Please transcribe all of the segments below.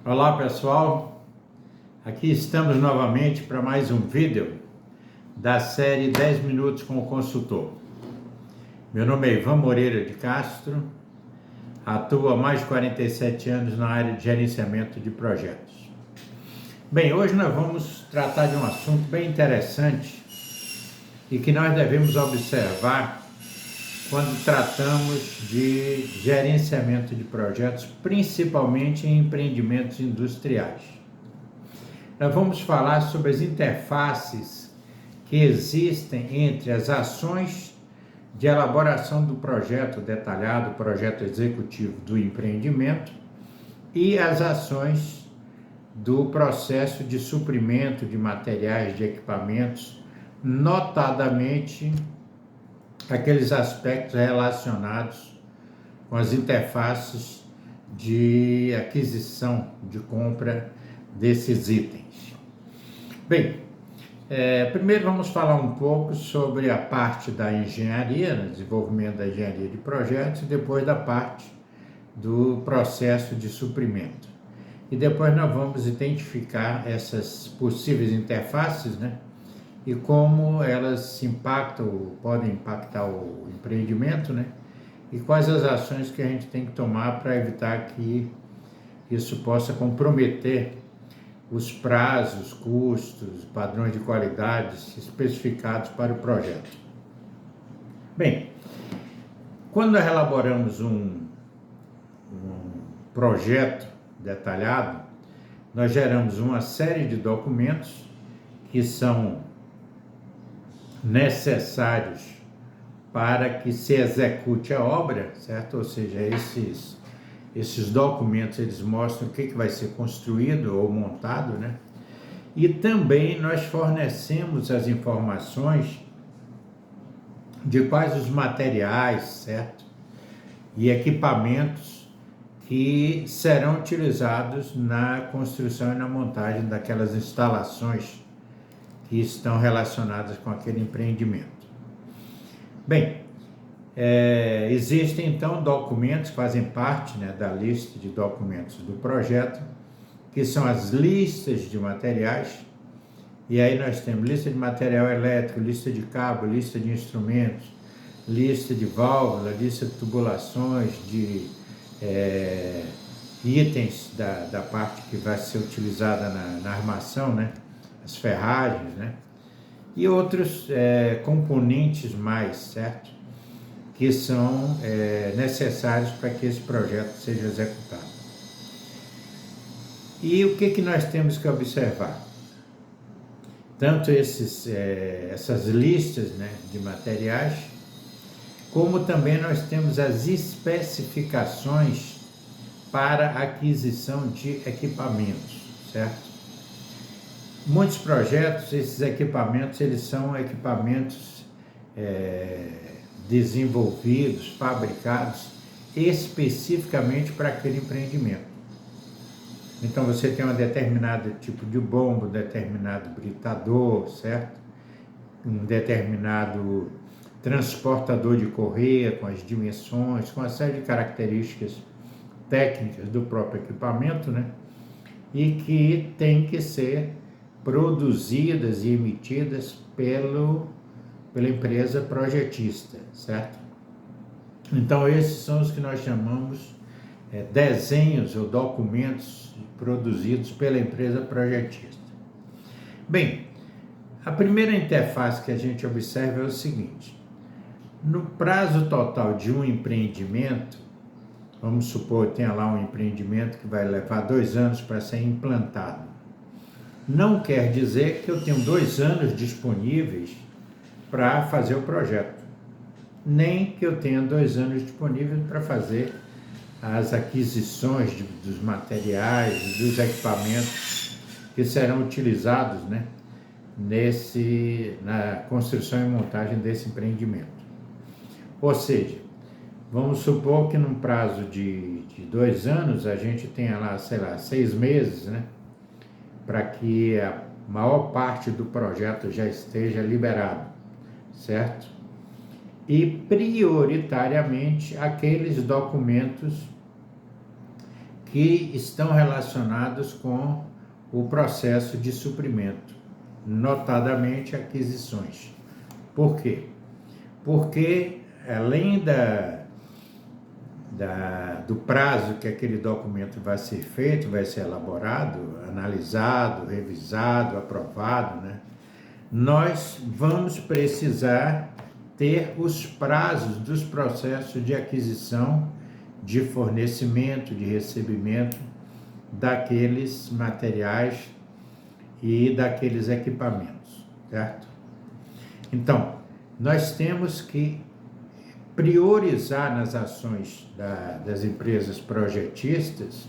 Olá pessoal, aqui estamos novamente para mais um vídeo da série 10 minutos com o consultor. Meu nome é Ivan Moreira de Castro, atuo há mais de 47 anos na área de gerenciamento de projetos. Bem, hoje nós vamos tratar de um assunto bem interessante e que nós devemos observar quando tratamos de gerenciamento de projetos, principalmente em empreendimentos industriais. Nós vamos falar sobre as interfaces que existem entre as ações de elaboração do projeto detalhado, projeto executivo do empreendimento, e as ações do processo de suprimento de materiais, de equipamentos, notadamente aqueles aspectos relacionados com as interfaces de aquisição, de compra desses itens. Bem, primeiro vamos falar um pouco sobre a parte da engenharia, desenvolvimento da engenharia de projetos, e depois da parte do processo de suprimento. E depois nós vamos identificar essas possíveis interfaces, e como elas podem impactar o empreendimento, e quais as ações que a gente tem que tomar para evitar que isso possa comprometer os prazos, custos, padrões de qualidades especificados para o projeto. Bem, quando nós elaboramos um projeto detalhado, nós geramos uma série de documentos que são necessários para que se execute a obra, certo? Ou seja, esses documentos, eles mostram o que vai ser construído ou montado, E também nós fornecemos as informações de quais os materiais, certo? E equipamentos que serão utilizados na construção e na montagem daquelas instalações que estão relacionadas com aquele empreendimento. Bem, existem então documentos que fazem parte da lista de documentos do projeto, que são as listas de materiais, e aí nós temos lista de material elétrico, lista de cabo, lista de instrumentos, lista de válvula, lista de tubulações, de itens da parte que vai ser utilizada na armação, as ferragens, e outros componentes mais, certo? Que são necessários para que esse projeto seja executado. E o que nós temos que observar? Tanto essas listas de materiais, como também nós temos as especificações para aquisição de equipamentos, certo? Muitos projetos, esses equipamentos, eles são equipamentos desenvolvidos, fabricados especificamente para aquele empreendimento. Então você tem um determinado tipo de bomba, um determinado britador, certo? Um determinado transportador de correia com as dimensões, com uma série de características técnicas do próprio equipamento, E que tem que ser produzidas e emitidas pela empresa projetista, certo? Então esses são os que nós chamamos desenhos ou documentos produzidos pela empresa projetista. Bem, a primeira interface que a gente observa é o seguinte: no prazo total de um empreendimento, vamos supor que tenha lá um empreendimento que vai levar 2 anos para ser implantado. Não quer dizer que eu tenho 2 anos disponíveis para fazer o projeto, nem que eu tenha 2 anos disponíveis para fazer as aquisições dos materiais, dos equipamentos que serão utilizados, na construção e montagem desse empreendimento. Ou seja, vamos supor que num prazo de 2 anos a gente tenha lá, 6 meses, para que a maior parte do projeto já esteja liberado, certo? E prioritariamente aqueles documentos que estão relacionados com o processo de suprimento, notadamente aquisições. Por quê? Porque além do prazo que aquele documento vai ser feito, vai ser elaborado, analisado, revisado, aprovado, né? Nós vamos precisar ter os prazos dos processos de aquisição, de fornecimento, de recebimento daqueles materiais e daqueles equipamentos, certo? Então, nós temos que priorizar nas ações das empresas projetistas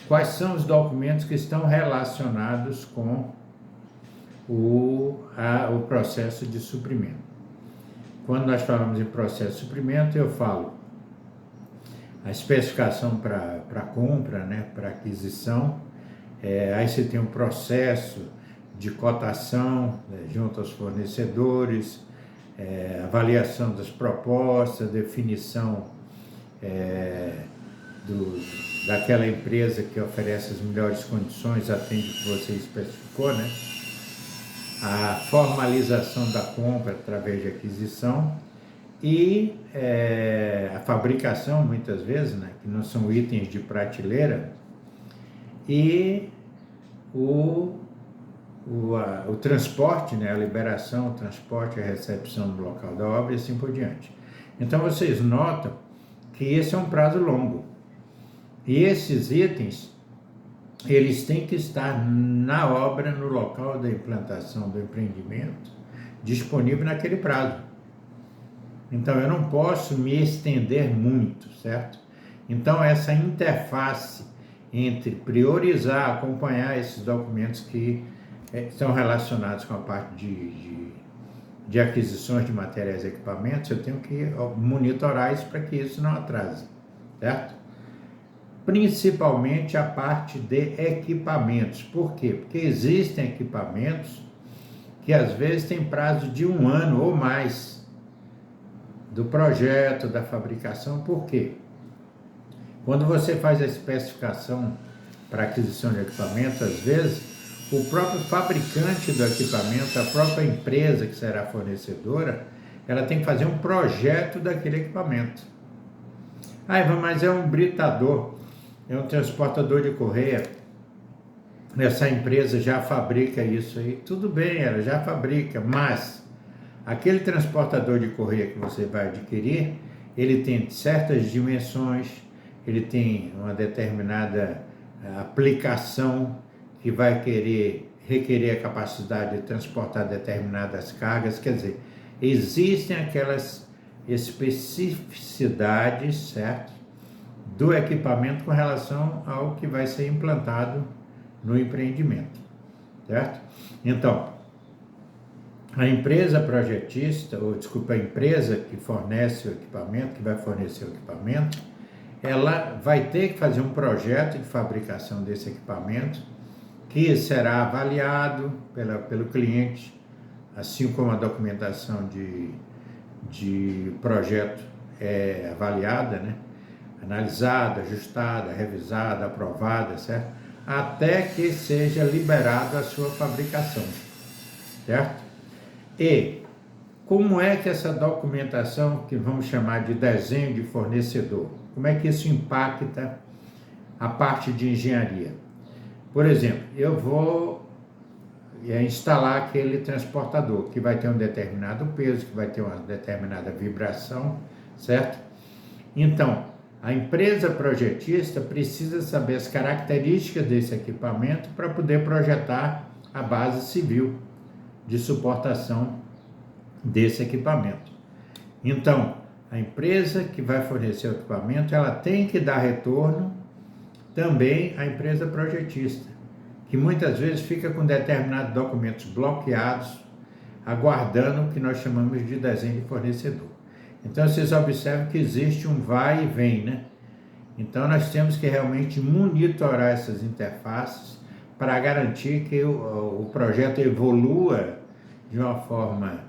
quais são os documentos que estão relacionados com o processo de suprimento. Quando nós falamos em processo de suprimento, eu falo a especificação para compra, né, para aquisição, aí você tem um processo de cotação, né, junto aos fornecedores, avaliação das propostas, definição daquela empresa que oferece as melhores condições, atende o que você especificou, né? A formalização da compra através de aquisição e a fabricação, muitas vezes, né, que não são itens de prateleira, e o transporte, né, a liberação, o transporte, a recepção do local da obra e assim por diante. Então vocês notam que esse é um prazo longo. E esses itens, eles têm que estar na obra, no local da implantação do empreendimento, disponível naquele prazo. Então eu não posso me estender muito, certo? Então essa interface entre priorizar, acompanhar esses documentos que estão relacionados com a parte de aquisições de materiais e equipamentos, eu tenho que monitorar isso para que isso não atrase, certo? Principalmente a parte de equipamentos. Por quê? Porque existem equipamentos que às vezes têm prazo de 1 ano ou mais do projeto, da fabricação. Por quê? Quando você faz a especificação para aquisição de equipamento, às vezes o próprio fabricante do equipamento, a própria empresa que será fornecedora, ela tem que fazer um projeto daquele equipamento. Mas é um britador, é um transportador de correia, essa empresa já fabrica isso aí. Tudo bem, ela já fabrica, mas aquele transportador de correia que você vai adquirir, ele tem certas dimensões, ele tem uma determinada aplicação que vai requerer a capacidade de transportar determinadas cargas. Quer dizer, existem aquelas especificidades, certo, do equipamento com relação ao que vai ser implantado no empreendimento, certo? Então, a empresa projetista, a empresa que fornece o equipamento, que vai fornecer o equipamento, ela vai ter que fazer um projeto de fabricação desse equipamento, que será avaliado pelo cliente, assim como a documentação de projeto é avaliada, né? Analisada, ajustada, revisada, aprovada, certo? Até que seja liberado a sua fabricação, certo? E como é que essa documentação, que vamos chamar de desenho de fornecedor, como é que isso impacta a parte de engenharia? Por exemplo, eu vou instalar aquele transportador que vai ter um determinado peso, que vai ter uma determinada vibração, certo? Então, a empresa projetista precisa saber as características desse equipamento para poder projetar a base civil de suportação desse equipamento. Então, a empresa que vai fornecer o equipamento, ela tem que dar retorno também à empresa projetista, que muitas vezes fica com determinados documentos bloqueados, aguardando o que nós chamamos de desenho de fornecedor. Então vocês observam que existe um vai e vem, né? Então nós temos que realmente monitorar essas interfaces para garantir que o projeto evolua de uma forma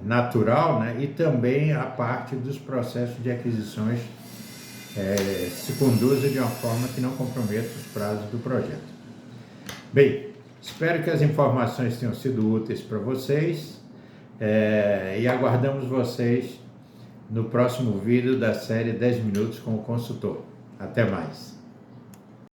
natural, né? E também a parte dos processos de aquisições se conduza de uma forma que não comprometa os prazos do projeto. Bem, espero que as informações tenham sido úteis para vocês e aguardamos vocês no próximo vídeo da série 10 Minutos com o Consultor. Até mais!